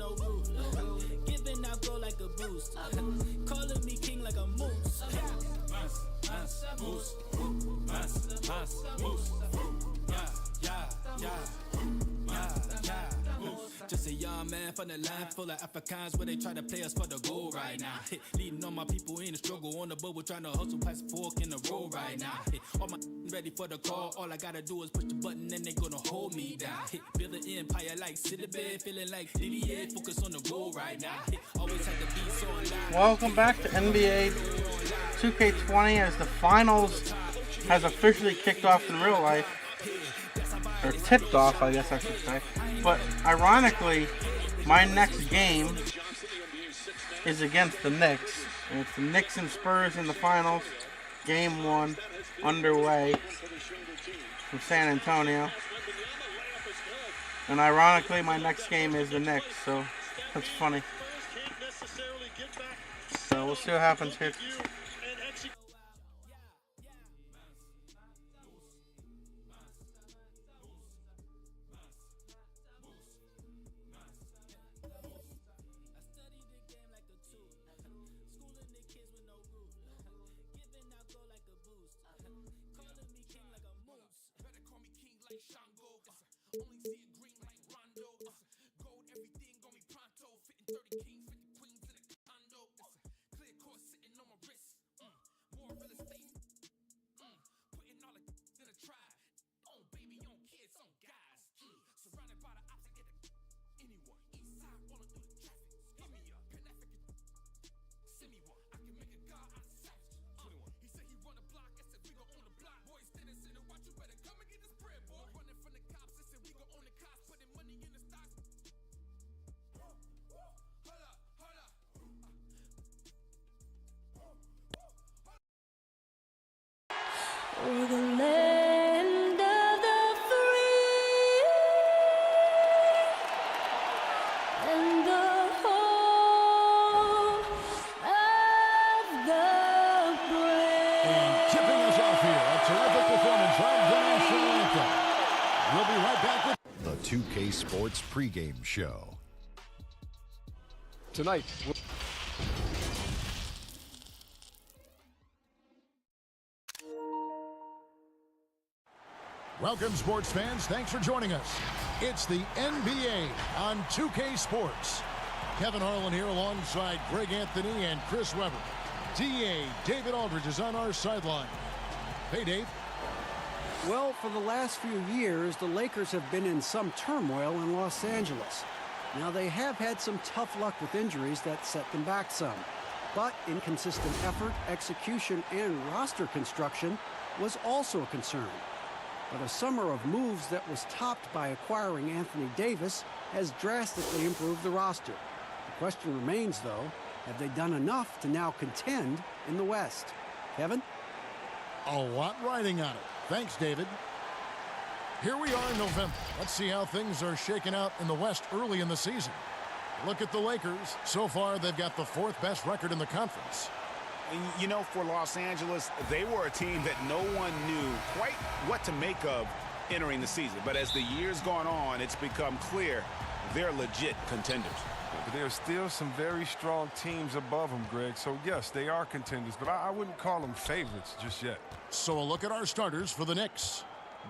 no root. Giving out go like a boost. Calling me king like a moose. Moose. Just a young man from the land full of Africans where they try to play us for the goal right now. Leading all my people in the struggle on the bubble, trying to hustle past the fork in the road right now. All my ready for the call, all I gotta do is push the button and they gonna hold me down. Build an empire like City Bed, feeling like Didier, focus on the goal right now. Always had to be so alive. Welcome back to NBA 2K20 as the finals has officially kicked off in real life. Or tipped off, I guess I should say. But ironically, my next game is against the Knicks. And it's the Knicks and Spurs in the finals. Game 1 underway from San Antonio. And ironically, my next game is the Knicks. So that's funny. So we'll see what happens here. We're the land of the free and the home of the brave. And tipping us off here, a terrific performance of the national anthem. We'll be right back with the 2K Sports pregame show. Tonight. Welcome, sports fans. Thanks for joining us. It's the NBA on 2K Sports. Kevin Harlan here alongside Greg Anthony and Chris Webber. DA David Aldridge is on our sideline. Hey, Dave. Well, for the last few years, the Lakers have been in some turmoil in Los Angeles. Now, they have had some tough luck with injuries that set them back some. But inconsistent effort, execution, and roster construction was also a concern. But a summer of moves that was topped by acquiring Anthony Davis has drastically improved the roster. The question remains, though, have they done enough to now contend in the West? Kevin? A lot riding on it. Thanks, David. Here we are in November. Let's see how things are shaking out in the West early in the season. Look at the Lakers. So far, they've got the 4th best record in the conference. You know, for Los Angeles, they were a team that no one knew quite what to make of entering the season. But as the years gone on, it's become clear they're legit contenders. But there are still some very strong teams above them, Greg. So, yes, they are contenders, but I wouldn't call them favorites just yet. So a look at our starters for the Knicks.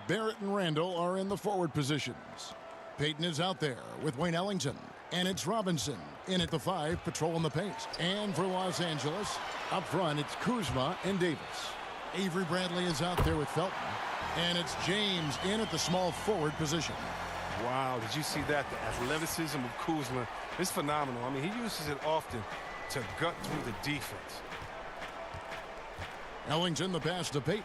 Barrett and Randall are in the forward positions. Payton is out there with Wayne Ellington. And it's Robinson in at the 5, patrolling the paint. And for Los Angeles, up front, it's Kuzma and Davis. Avery Bradley is out there with Felton. And it's James in at the small forward position. Wow, did you see that? The athleticism of Kuzma is phenomenal. I mean, he uses it often to gut through the defense. Ellington, the pass to Payton.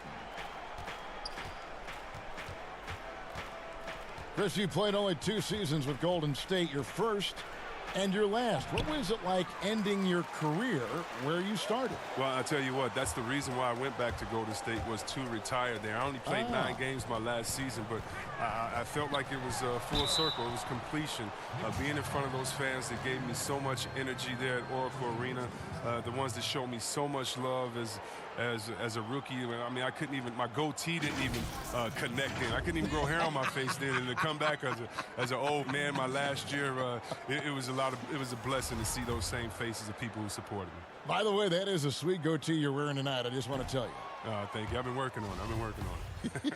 Chris, you played only 2 seasons with Golden State, your first and your last. What was it like ending your career where you started? Well, I tell you what, that's the reason why I went back to Golden State, was to retire there. I only played 9 games my last season, but I felt like it was full circle. It was completion. Being in front of those fans that gave me so much energy there at Oracle Arena, the ones that showed me so much love as a rookie. I mean, I couldn't even, my goatee didn't even connect in. I couldn't even grow hair on my face then, and to come back as an old man my last year, it was a blessing to see those same faces of people who supported me. By the way, that is a sweet goatee you're wearing tonight. I just want to tell you. Thank you. I've been working on it.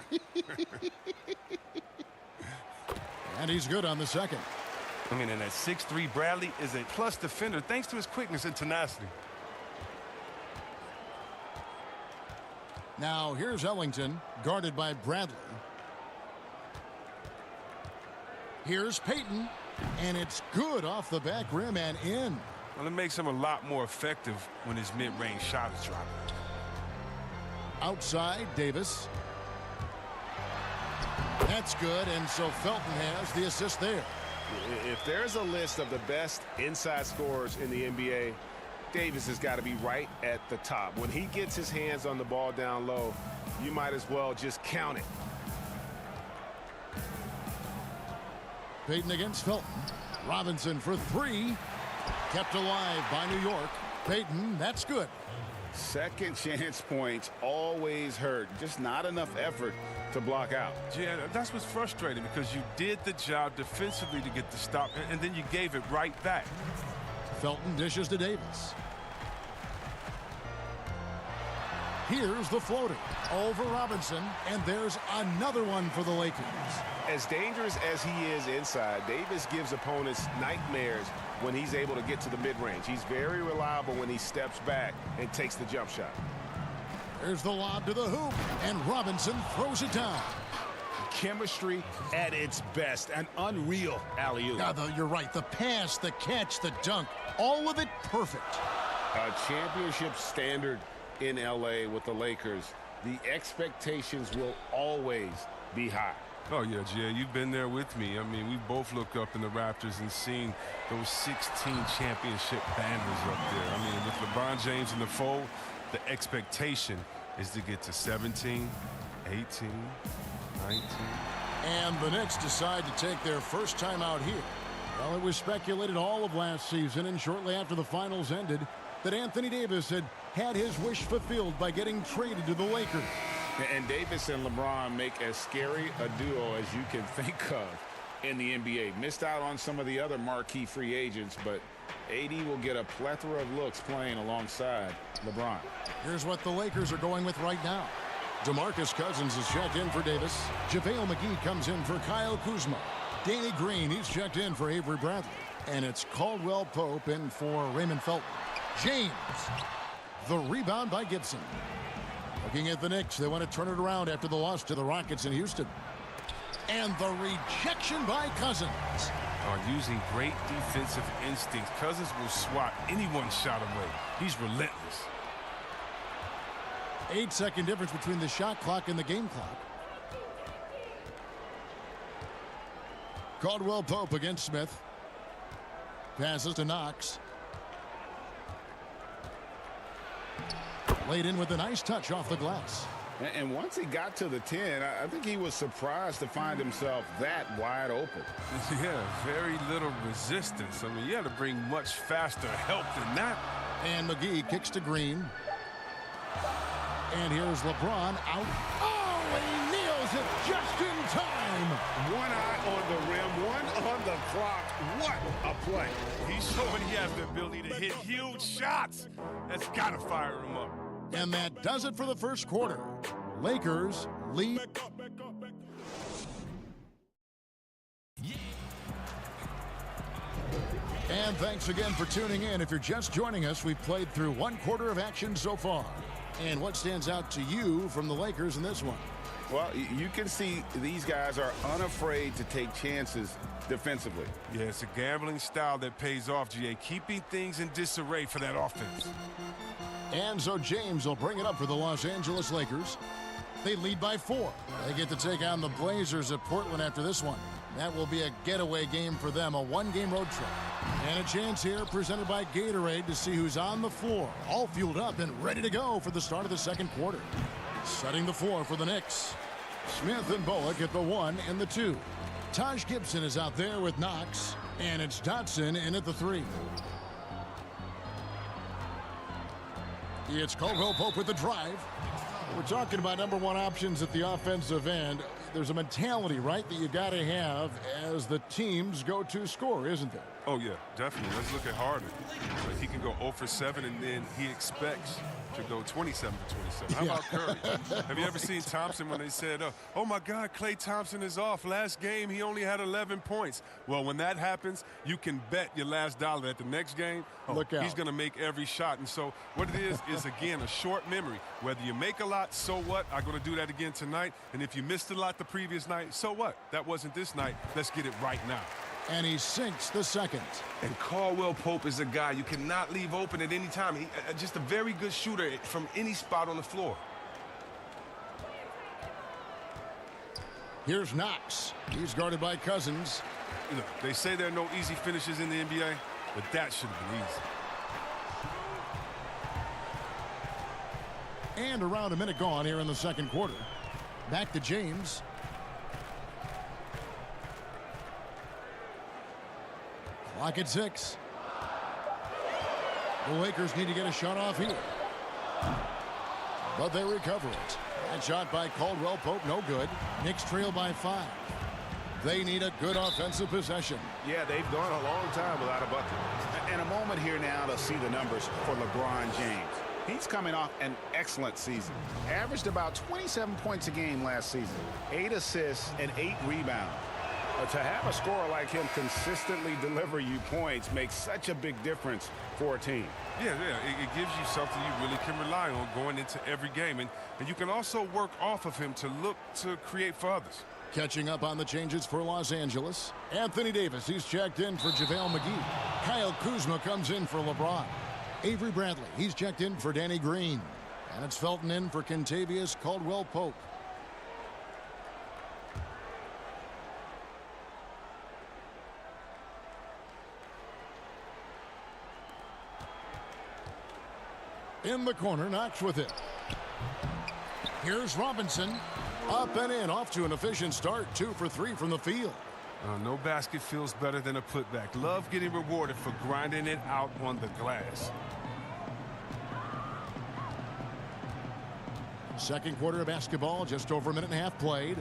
And he's good on the second. I mean, and that 6'3" Bradley is a plus defender thanks to his quickness and tenacity. Now here's Ellington, guarded by Bradley. Here's Payton, and it's good off the back rim and in. Well, it makes him a lot more effective when his mid-range shot is dropping. Outside, Davis. That's good, and so Felton has the assist there. If there's a list of the best inside scorers in the NBA, Davis has got to be right at the top. When he gets his hands on the ball down low, you might as well just count it. Payton against Felton. Robinson for three. Kept alive by New York. Payton, that's good. Second chance points always hurt. Just not enough effort to block out. Yeah, that's what's frustrating, because you did the job defensively to get the stop, and then you gave it right back. Felton dishes to Davis. Here's the floater over Robinson, and there's another one for the Lakers. As dangerous as he is inside, Davis gives opponents nightmares when he's able to get to the mid-range. He's very reliable when he steps back and takes the jump shot. There's the lob to the hoop, and Robinson throws it down. Chemistry at its best. An unreal alley-oop. You're right. The pass, the catch, the dunk, all of it perfect. A championship standard in L.A. with the Lakers. The expectations will always be high. Oh, yeah, Jay, you've been there with me. I mean, we both looked up in the Raptors and seen those 16 championship banners up there. I mean, with LeBron James in the fold, the expectation is to get to 17, 18, 19. And the Knicks decide to take their first time out here. Well, it was speculated all of last season and shortly after the finals ended that Anthony Davis had his wish fulfilled by getting traded to the Lakers. And Davis and LeBron make as scary a duo as you can think of in the NBA. Missed out on some of the other marquee free agents, but AD will get a plethora of looks playing alongside LeBron. Here's what the Lakers are going with right now. DeMarcus Cousins is checked in for Davis. JaVale McGee comes in for Kyle Kuzma. Danny Green, he's checked in for Avery Bradley. And it's Caldwell Pope in for Raymond Felton. James, the rebound by Gibson. Looking at the Knicks, they want to turn it around after the loss to the Rockets in Houston. And the rejection by Cousins. Using great defensive instincts, Cousins will swat anyone's shot away. He's relentless. 8-second difference between the shot clock and the game clock. Caldwell Pope against Smith. Passes to Knox. Laid in with a nice touch off the glass. And once he got to the 10, I think he was surprised to find himself that wide open. Yeah, very little resistance. I mean, you had to bring much faster help than that. And McGee kicks to Green. And here's LeBron out. Oh, he nails it just in time. One eye on the rim, one on the clock. What a play. He's showing he has the ability to hit huge shots. That's got to fire him up. And that does it for the first quarter. Lakers lead. And thanks again for tuning in. If you're just joining us, we've played through one quarter of action so far. And what stands out to you from the Lakers in this one? Well, you can see these guys are unafraid to take chances defensively. Yeah, it's a gambling style that pays off, GA, keeping things in disarray for that offense. And so James will bring it up for the Los Angeles Lakers. They lead by 4. They get to take on the Blazers at Portland after this one. That will be a getaway game for them, a one-game road trip. And a chance here presented by Gatorade to see who's on the floor, all fueled up and ready to go for the start of the second quarter. Setting the floor for the Knicks. Smith and Bullock at the 1 and the 2. Taj Gibson is out there with Knox, and it's Dotson in at the 3. It's Caldwell Pope with the drive. We're talking about number one options at the offensive end. There's a mentality, right, that you got to have as the team's go-to scorer, isn't there? Oh, yeah, definitely. Let's look at Harden. Like, he can go 0 for 7, and then he expects to go 27 for 27. How about Curry? Have you ever seen Thompson when they said, oh, my God, Klay Thompson is off. Last game, he only had 11 points. Well, when that happens, you can bet your last dollar that the next game, look out, he's going to make every shot. And so what it is, again, a short memory. Whether you make a lot, so what? I'm going to do that again tonight. And if you missed a lot the previous night, so what? That wasn't this night. Let's get it right now. And he sinks the second. And Caldwell Pope is a guy you cannot leave open at any time. He just a very good shooter from any spot on the floor. Here's Knox. He's guarded by Cousins. You know, they say there are no easy finishes in the NBA, but that should have been easy. And around a minute gone here in the second quarter. Back to James. Clock at 6. The Lakers need to get a shot off here. But they recover it. That shot by Caldwell Pope, no good. Knicks trail by 5. They need a good offensive possession. Yeah, they've gone a long time without a bucket. And a moment here now to see the numbers for LeBron James. He's coming off an excellent season. Averaged about 27 points a game last season. 8 assists and 8 rebounds. To have a scorer like him consistently deliver you points makes such a big difference for a team. Yeah, it gives you something you really can rely on going into every game. And you can also work off of him to look to create for others. Catching up on the changes for Los Angeles. Anthony Davis, he's checked in for JaVale McGee. Kyle Kuzma comes in for LeBron. Avery Bradley, he's checked in for Danny Green. And it's Felton in for Kentavious Caldwell-Pope. In the corner, Knox with it. Here's Robinson. Up and in, off to an efficient start. 2 for 3 from the field. No basket feels better than a putback. Love getting rewarded for grinding it out on the glass. Second quarter of basketball, just over a minute and a half played.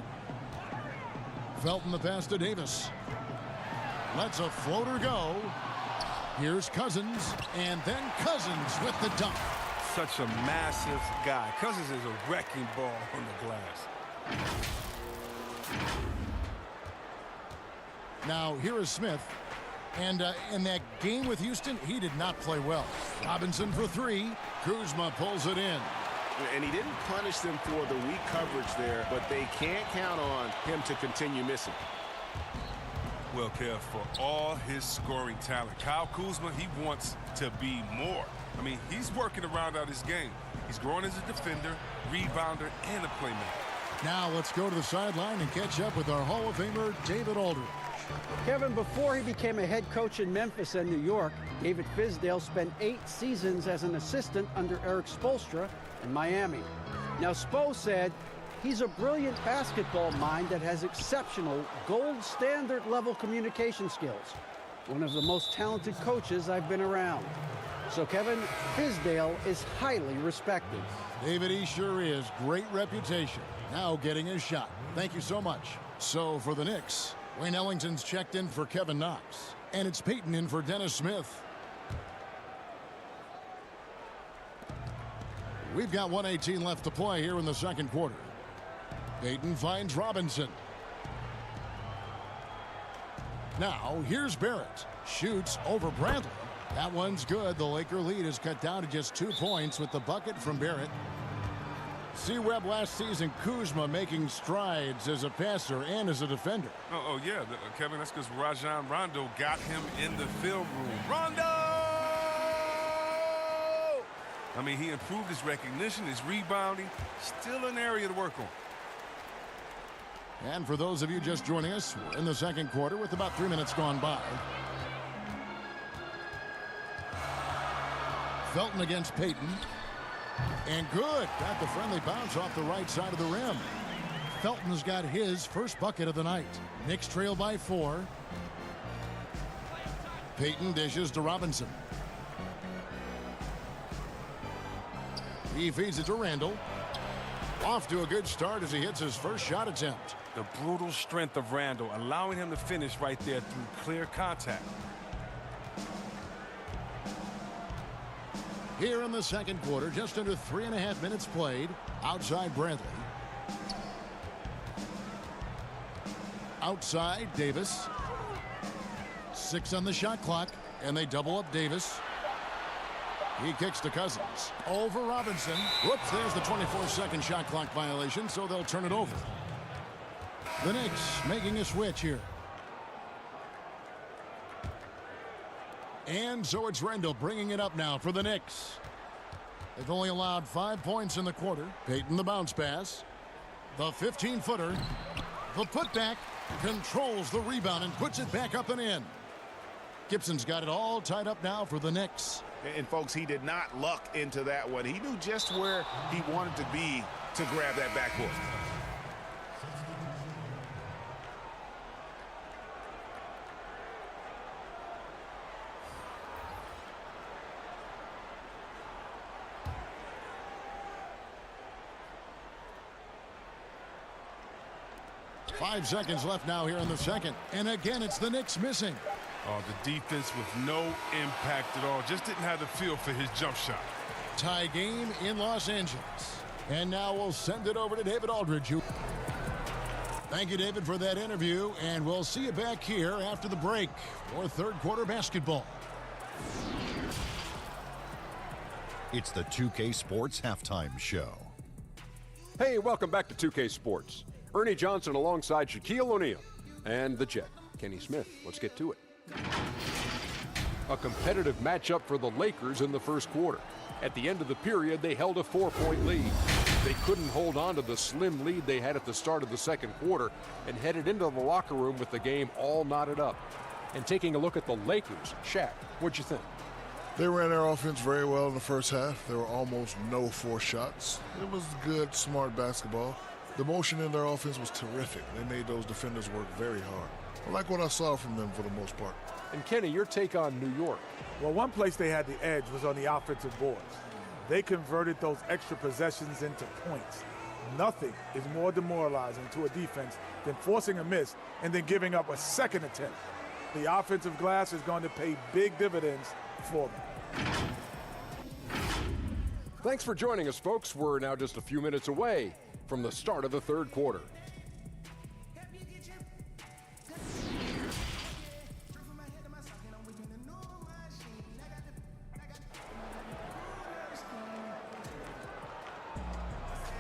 Felton the pass to Davis. Lets a floater go. Here's Cousins, and then Cousins with the dunk. Such a massive guy. Cousins is a wrecking ball on the glass. Now, here is Smith. And in that game with Houston, he did not play well. Robinson for 3. Kuzma pulls it in. And he didn't punish them for the weak coverage there, but they can't count on him to continue missing. Well, Kev, for all his scoring talent, Kyle Kuzma, he wants to be more. I mean, he's working around out his game. He's growing as a defender, rebounder, and a playmaker. Now let's go to the sideline and catch up with our Hall of Famer, David Aldridge. Kevin, before he became a head coach in Memphis and New York, David Fizdale spent 8 seasons as an assistant under Eric Spoelstra in Miami. Now, Spo said he's a brilliant basketball mind that has exceptional gold standard level communication skills. One of the most talented coaches I've been around. So, Kevin, Fizdale is highly respected. David, he sure is. Great reputation. Now getting his shot. Thank you so much. So, for the Knicks, Wayne Ellington's checked in for Kevin Knox. And it's Peyton in for Dennis Smith. We've got 1:18 left to play here in the second quarter. Peyton finds Robinson. Now, here's Barrett. Shoots over Bradley. That one's good. The Laker lead is cut down to just 2 points with the bucket from Barrett. C-Webb last season, Kuzma making strides as a passer and as a defender. Yeah, Kevin, that's because Rajon Rondo got him in the film room. Rondo! I mean, he improved his recognition, his rebounding. Still an area to work on. And for those of you just joining us, we're in the second quarter with about 3 minutes gone by. Felton against Peyton. And good. Got the friendly bounce off the right side of the rim. Felton's got his first bucket of the night. Knicks trail by 4. Peyton dishes to Robinson. He feeds it to Randall. Off to a good start as he hits his first shot attempt. The brutal strength of Randall, allowing him to finish right there through clear contact. Here in the second quarter, just under 3.5 minutes played. Outside Bradley. Outside Davis. 6 on the shot clock, and they double up Davis. He kicks to Cousins. Over Robinson. Whoops, there's the 24-second shot clock violation, so they'll turn it over. The Knicks making a switch here. And so it's Randall bringing it up now for the Knicks. They've only allowed 5 points in the quarter. Payton the bounce pass. The 15-footer. The putback. Controls the rebound and puts it back up and in. Gibson's got it all tied up now for the Knicks. And folks, he did not luck into that one. He knew just where he wanted to be to grab that backboard. Five seconds left now here in the second. And again, it's the Knicks missing. Oh, the defense with no impact at all. Just didn't have the feel for his jump shot. Tie game in Los Angeles. And now we'll send it over to David Aldridge. Thank you, David, for that interview. And we'll see you back here after the break for third quarter basketball. It's the 2K Sports Halftime Show. Hey, welcome back to 2K Sports. Ernie Johnson alongside Shaquille O'Neal and the Jet, Kenny Smith. Let's get to it. A competitive matchup for the Lakers in the first quarter. At the end of the period, they held a 4-point lead. They couldn't hold on to the slim lead they had at the start of the second quarter and headed into the locker room with the game all knotted up. And taking a look at the Lakers, Shaq, what'd you think? They ran their offense very well in the first half. There were almost no forced shots. It was good, smart basketball. The motion in their offense was terrific. They made those defenders work very hard. I like what I saw from them for the most part. And Kenny, your take on New York. Well, one place they had the edge was on the offensive boards. They converted those extra possessions into points. Nothing is more demoralizing to a defense than forcing a miss and then giving up a second attempt. The offensive glass is going to pay big dividends for them. Thanks for joining us, folks. We're now just a few minutes away from the start of the third quarter.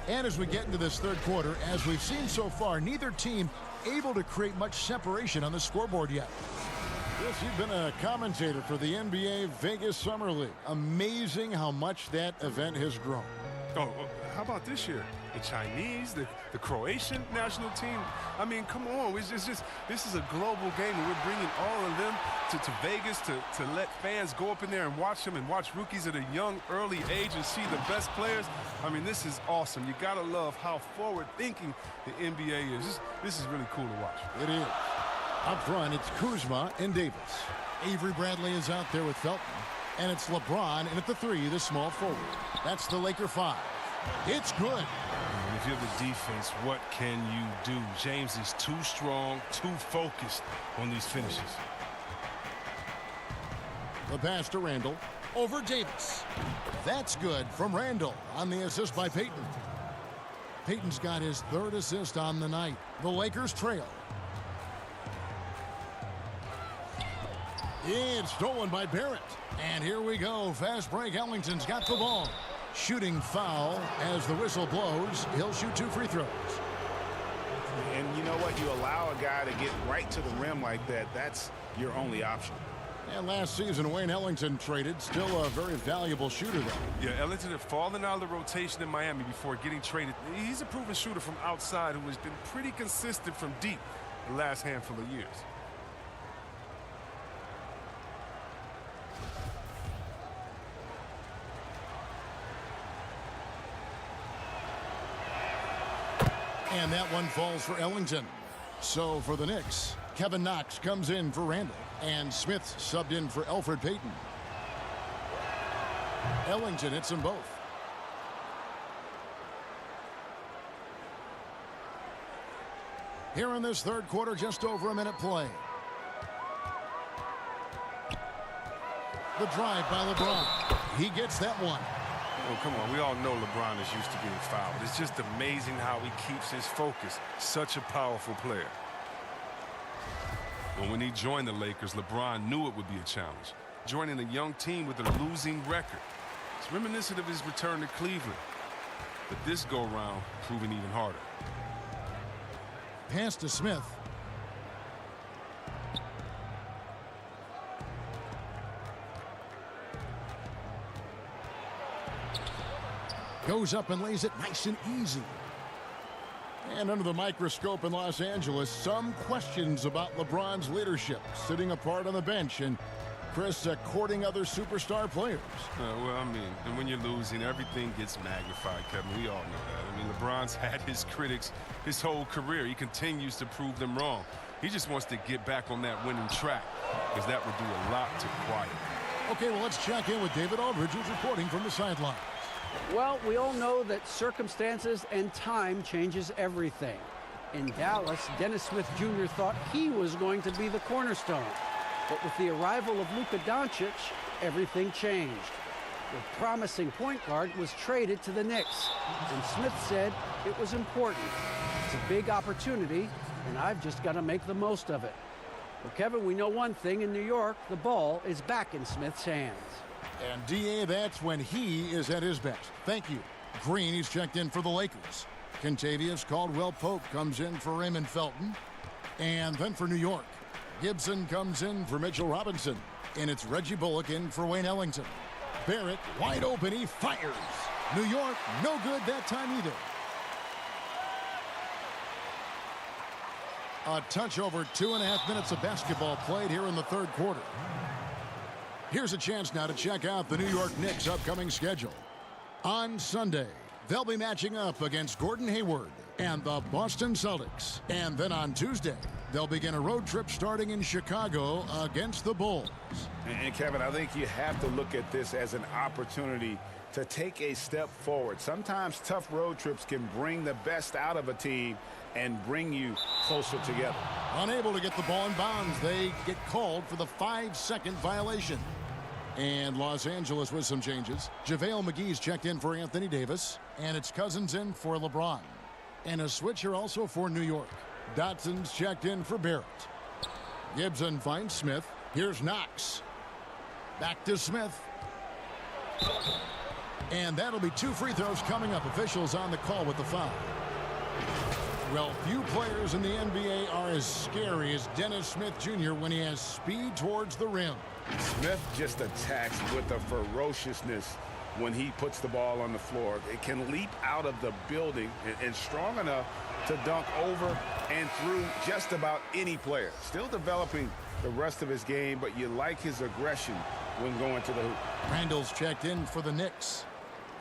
And as we get into this third quarter, as we've seen so far, neither team able to create much separation on the scoreboard yet. Yes, you've been a commentator for the NBA Vegas Summer League. Amazing how much that event has grown. Oh, how about this year? The Chinese, the Croatian national team. I mean, come on. It's just this is a global game, and we're bringing all of them to Vegas to let fans go up in there and watch them and watch rookies at a young, early age and see the best players. I mean, this is awesome. You got to love how forward-thinking the NBA is. This is really cool to watch. It is. Up front, it's Kuzma and Davis. Avery Bradley is out there with Felton. And it's LeBron, and at the three, the small forward. That's the Laker 5. It's good. And if you're the defense, what can you do? James is too strong, too focused on these finishes. The pass to Randall. Over Davis. That's good from Randall on the assist by Payton. Payton's got his third assist on the night. The Lakers trail. It's stolen by Barrett. And here we go. Fast break. Ellington's got the ball. Shooting foul as the whistle blows. He'll shoot 2 free throws. And you know what? You allow a guy to get right to the rim like that. That's your only option. And last season, Wayne Ellington traded. Still a very valuable shooter, though. Yeah, Ellington had fallen out of the rotation in Miami before getting traded. He's a proven shooter from outside who has been pretty consistent from deep the last handful of years. And that one falls for Ellington. So for the Knicks, Kevin Knox comes in for Randall. And Smith subbed in for Elfrid Payton. Ellington hits them both. Here in this third quarter, just over a minute play. The drive by LeBron. He gets that one. Oh, come on. We all know LeBron is used to being fouled. It's just amazing how he keeps his focus. Such a powerful player. Well, when he joined the Lakers, LeBron knew it would be a challenge. Joining a young team with a losing record. It's reminiscent of his return to Cleveland. But this go-round proving even harder. Pass to Smith. Goes up and lays it nice and easy. And under the microscope in Los Angeles, some questions about LeBron's leadership, sitting apart on the bench and Chris courting other superstar players. Well, I mean, and when you're losing, everything gets magnified, Kevin. We all know that. I mean, LeBron's had his critics his whole career. He continues to prove them wrong. He just wants to get back on that winning track because that would do a lot to quiet him. Okay, well, let's check in with David Aldridge, who's reporting from the sideline. Well, we all know that circumstances and time changes everything. In Dallas, Dennis Smith Jr. thought he was going to be the cornerstone. But with the arrival of Luka Doncic, everything changed. The promising point guard was traded to the Knicks, and Smith said it was important. It's a big opportunity, and I've just got to make the most of it. Well, Kevin, we know one thing in New York, the ball is back in Smith's hands. And D.A., that's when he is at his best. Thank you. Green, he's checked in for the Lakers. Kentavious Caldwell-Pope comes in for Raymond Felton. And then for New York, Gibson comes in for Mitchell Robinson. And it's Reggie Bullock in for Wayne Ellington. Barrett, wide open, he fires. New York, no good that time either. A touch over 2.5 minutes of basketball played here in the third quarter. Here's a chance now to check out the New York Knicks' upcoming schedule. On Sunday, they'll be matching up against Gordon Hayward and the Boston Celtics. And then on Tuesday, they'll begin a road trip starting in Chicago against the Bulls. And Kevin, I think you have to look at this as an opportunity to take a step forward. Sometimes tough road trips can bring the best out of a team and bring you closer together. Unable to get the ball in bounds, they get called for the 5-second violation. And Los Angeles with some changes. JaVale McGee's checked in for Anthony Davis, and it's Cousins in for LeBron. And a switch here also for New York. Dotson's checked in for Barrett. Gibson finds Smith. Here's Knox. Back to Smith. And that'll be 2 free throws coming up. Officials on the call with the foul. Well, few players in the NBA are as scary as Dennis Smith Jr. when he has speed towards the rim. Smith just attacks with a ferociousness when he puts the ball on the floor. It can leap out of the building and strong enough to dunk over and through just about any player. Still developing the rest of his game, but you like his aggression when going to the hoop. Randall's checked in for the Knicks.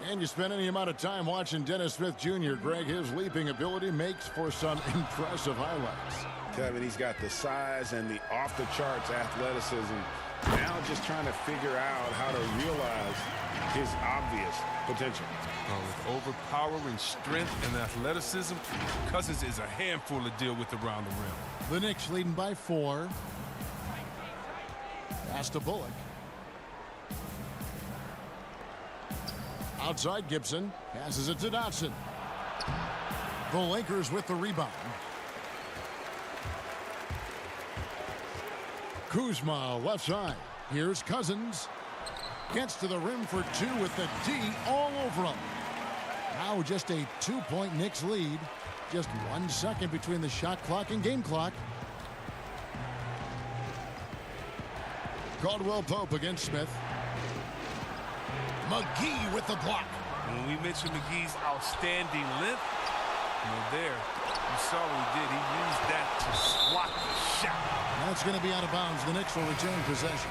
And you spend any amount of time watching Dennis Smith Jr., Greg, his leaping ability makes for some impressive highlights. Kevin, he's got the size and the off-the-charts athleticism. Now just trying to figure out how to realize his obvious potential. With overpowering strength and athleticism, Cousins is a handful to deal with around the rim. The Knicks leading by 4. Pass to Bullock. Outside Gibson. Passes it to Dotson. The Lakers with the rebound. Kuzma left side. Here's Cousins. Gets to the rim for 2 with the D all over him. Now just a 2-point Knicks lead. Just 1 second between the shot clock and game clock. Caldwell-Pope against Smith. McGee with the block. When we mentioned McGee's outstanding length, there, you saw what he did. He used that to swat the shot. That's going to be out of bounds. The Knicks will retain possession.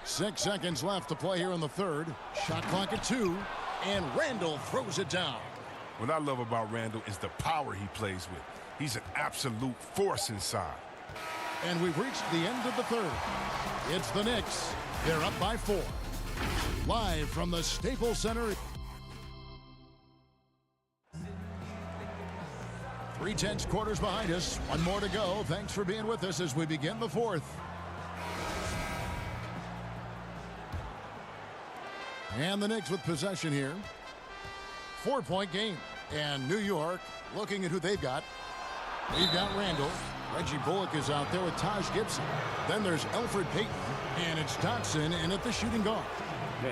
Six seconds left to play here in the third. Shot clock at 2, and Randall throws it down. What I love about Randall is the power he plays with. He's an absolute force inside. And we've reached the end of the third. It's the Knicks. They're up by 4. Live from the Staples Center. 3/10 quarters behind us. One more to go. Thanks for being with us as we begin the fourth. And the Knicks with possession here. 4-point game. And New York looking at who they've got. We've got Randall. Reggie Bullock is out there with Taj Gibson. Then there's Elfrid Payton. And it's Dotson in at the shooting guard.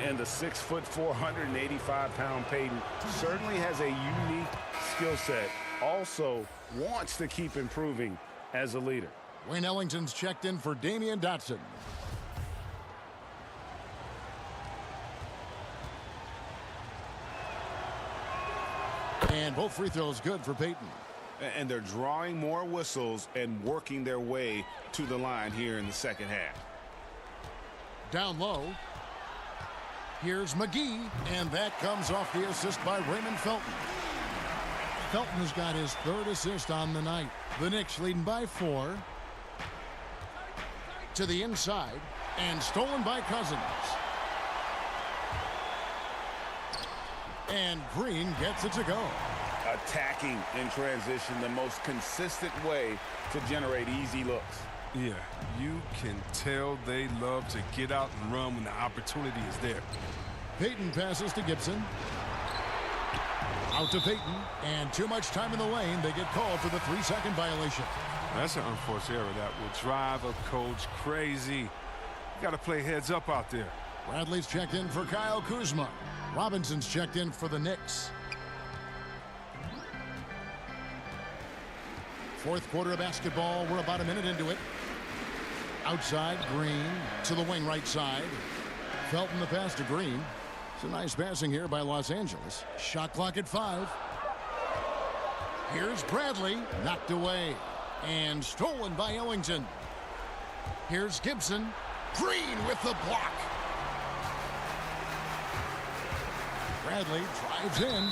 And the 6'4", 485-pound Payton certainly has a unique skill set. Also wants to keep improving as a leader. Wayne Ellington's checked in for Damian Dotson. And both free throws good for Payton. And they're drawing more whistles and working their way to the line here in the second half. Down low. Here's McGee, and that comes off the assist by Raymond Felton. Felton has got his third assist on the night. The Knicks leading by 4. To the inside, and stolen by Cousins. And Green gets it to go. Attacking in transition, the most consistent way to generate easy looks. Yeah, you can tell they love to get out and run when the opportunity is there. Payton passes to Gibson. Out to Payton, and too much time in the lane. They get called for the 3-second violation. That's an unforced error that will drive a coach crazy. You got to play heads up out there. Bradley's checked in for Kyle Kuzma. Robinson's checked in for the Knicks. Fourth quarter of basketball. We're about a minute into it. Outside, Green to the wing right side. Felton the pass to Green. It's a nice passing here by Los Angeles. Shot clock at 5. Here's Bradley. Knocked away. And stolen by Ellington. Here's Gibson. Green with the block. Bradley drives in.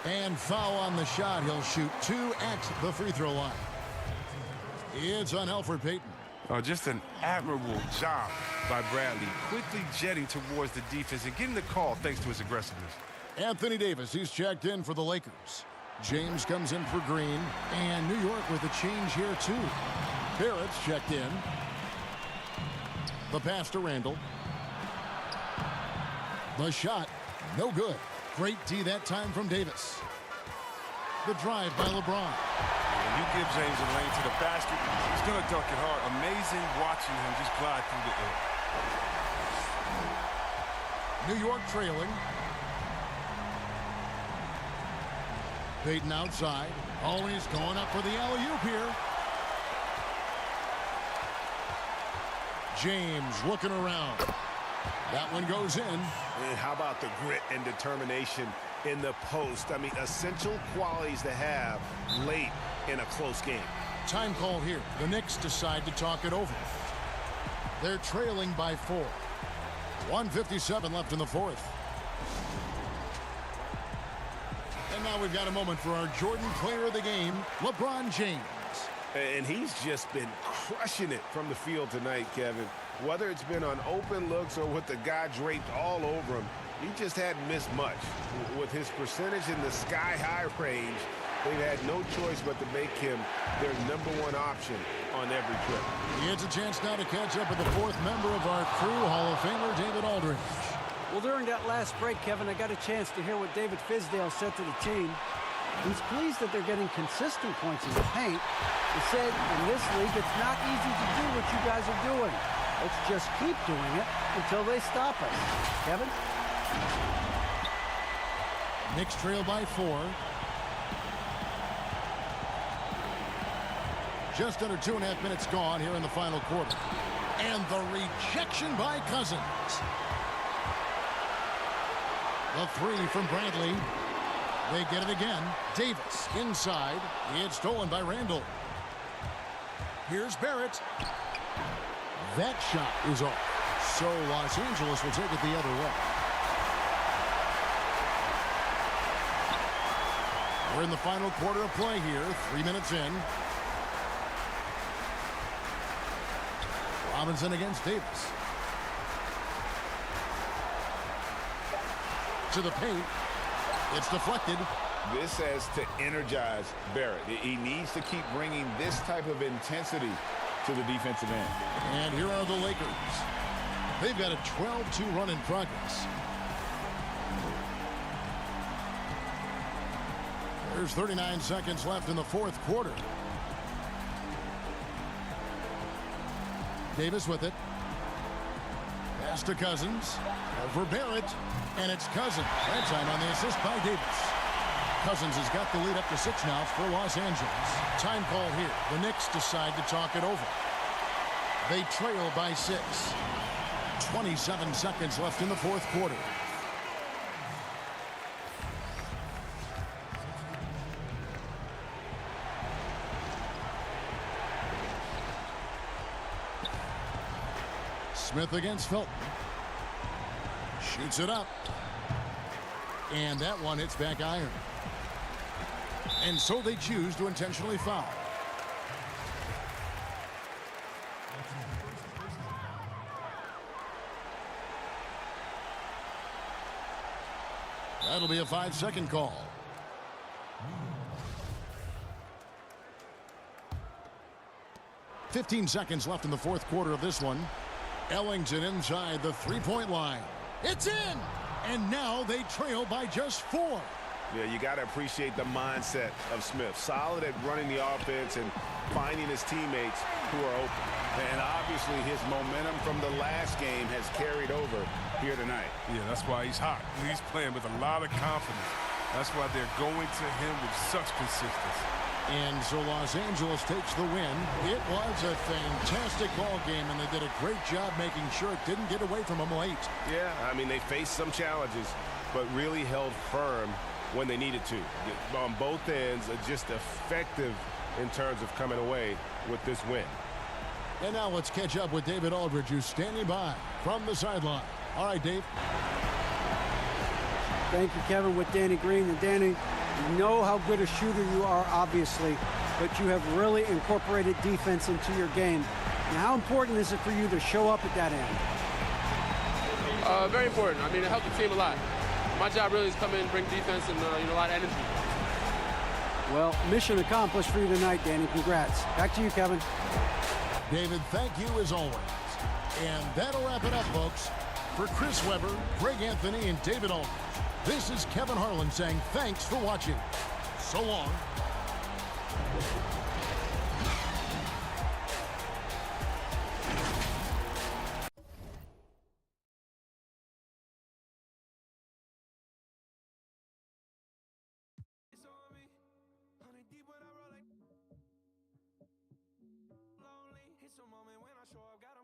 And foul on the shot. He'll shoot 2 at the free throw line. It's on Elfrid Payton. Just an admirable job by Bradley, quickly jetting towards the defense and getting the call thanks to his aggressiveness. Anthony Davis, he's checked in for the Lakers. James comes in for Green, and New York with a change here too. Barrett's checked in. The pass to Randall. The shot, no good. Great D that time from Davis. The drive by LeBron. When you give James a lane to the basket, he's going to dunk it hard. Amazing watching him just glide through the air. New York trailing. Payton outside. Always going up for the alley-oop here. James looking around. That one goes in. And how about the grit and determination in the post? I mean, essential qualities to have late in a close game. Time call here. The Knicks decide to talk it over. They're trailing by 4. 1:57 left in the fourth. And now we've got a moment for our Jordan Player of the Game, LeBron James. And he's just been crushing it from the field tonight, Kevin. Whether it's been on open looks or with the guy draped all over him, he just hadn't missed much. With his percentage in the sky-high range, they've had no choice but to make him their #1 option on every trip. He gets a chance now to catch up with the 4th member of our crew, Hall of Famer David Aldridge. Well, during that last break, Kevin, I got a chance to hear what David Fizdale said to the team. He's pleased that they're getting consistent points in the paint. He said, in this league, it's not easy to do what you guys are doing. Let's just keep doing it until they stop us. Kevin? Knicks trail by 4. Just under 2.5 minutes gone here in the final quarter. And the rejection by Cousins. The 3 from Bradley. They get it again. Davis inside. It's stolen by Randall. Here's Barrett. That shot is off. So Los Angeles will take it the other way. We're in the final quarter of play here. 3 minutes in. Robinson against Davis. into the paint. It's deflected. This has to energize Barrett. He needs to keep bringing this type of intensity to the defensive end. And here are the Lakers. They've got a 12-2 run in progress. There's 39 seconds left in the fourth quarter. Davis with it. Pass to Cousins. Over Barrett. And it's Cousins. That time on the assist by Davis. Cousins has got the lead up to 6 now for Los Angeles. Time call here. The Knicks decide to talk it over. They trail by 6. 27 seconds left in the fourth quarter. Smith against Felton. Shoots it up. And that one hits back iron. And so they choose to intentionally foul. That'll be a 5-second call. .15 seconds left in the fourth quarter of this one. Ellington inside the three-point line. It's in! And now they trail by just 4. Yeah, you got to appreciate the mindset of Smith. Solid at running the offense and finding his teammates who are open. And obviously his momentum from the last game has carried over here tonight. Yeah, that's why he's hot. He's playing with a lot of confidence. That's why they're going to him with such consistency. And so Los Angeles takes the win. It was a fantastic ball game, and they did a great job making sure it didn't get away from them late. Yeah, I mean, they faced some challenges, but really held firm when they needed to. On both ends, just effective in terms of coming away with this win. And now let's catch up with David Aldridge, who's standing by from the sideline. All right, Dave. Thank you, Kevin, with Danny Green. And Danny, you know how good a shooter you are, obviously, but you have really incorporated defense into your game. Now, how important is it for you to show up at that end? Very important. I mean, it helped the team a lot. My job really is come in and bring defense and a lot of energy. Well, mission accomplished for you tonight, Danny. Congrats. Back to you, Kevin. David, thank you as always. And that'll wrap it up, folks. For Chris Webber, Greg Anthony, and David Aldridge, this is Kevin Harlan saying thanks for watching. So long. It's a moment when I show up, got